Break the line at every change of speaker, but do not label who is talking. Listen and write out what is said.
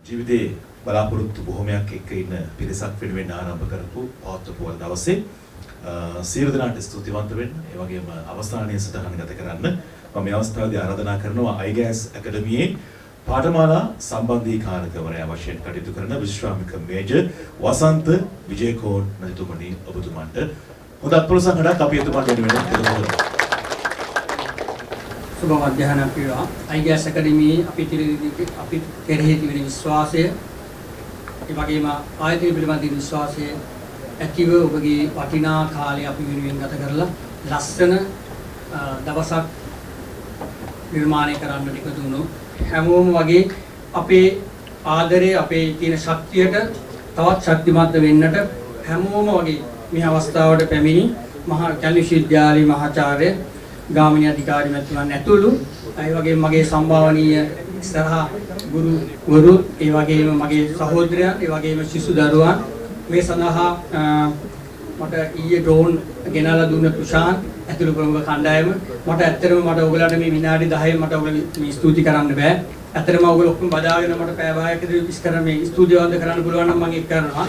ජීවිතේ බලාපොරොත්තු බොහොමයක් එක්ක ඉන්න පිරිසක් වෙනුවෙන් ආරම්භ කරපු පවත්වපු දවසේ සියලු දෙනාට ස්තුතිවන්ත වෙන්න. ඒ වගේම අවසානයේ සටහන ගත කරන්න මම මේ අවස්ථාවේදී ආරාධනා කරනවා iGas ඇකඩමියේ පාඨමාලා සම්බන්ධීකාරකවරයා වශයෙන් කටයුතු කරන විශ්‍රාමික මේජර් වසන්ත විජේකෝන් මහතුමනි ඔබතුමන්ට හොඳ අත්පොලසංගඩක් අපි එතුමාට වෙනුවෙන් දෙනවා.
සුබ මධ්‍යහ්නයක් වේවා. iGas ඇකඩමියේ අපි කෙරෙහි තිබෙන විශ්වාසය, ඒ වගේම ආයතනය පිළිබඳ විශ්වාසය ඇතිව ඔබගේ වටිනා කාලය අපි වෙනුවෙන් ගත කරලා ලස්සන දවසක් නිර්මාණය කරන්නට එකතු වුණා. හැමෝම වගේ අපේ ආදරය, අපේ තියෙන ශක්තියට තවත් ශක්තිමත් වෙන්නට හැමෝම වගේ මේ අවස්ථාවට පැමිණි මහා කැලණි විශ්වවිද්‍යාලයේ මහාචාර්ය ගාමිණී අධිකාරී මැතිතුමන් ඇතුළු ඒ වගේම මගේ සම්භාවනීය ඉස්සරහා ගුරුවරු, ඒ වගේම මගේ සහෝදරයන්, ඒ වගේම ශිශු දරුවන් මේ සඳහා මට ඊයේ ඩ්‍රෝන් ගෙනලා දුන්න තුෂාන් ඇතුළු ප්‍රමුඛ කණ්ඩායම මට ඇත්තටම ඔයගලන්ට මේ විනාඩි 10 මට ඔයගලට මේ ස්තුති කරන්න බෑ. ඇත්තටම ඔයගොල්ලෝ ඔක්කොම බදාගෙන මට පැය භාගයක විතර මේ ස්තුතිය වන්ද කරන්න පුළුවන් නම් මම ඒක කරනවා.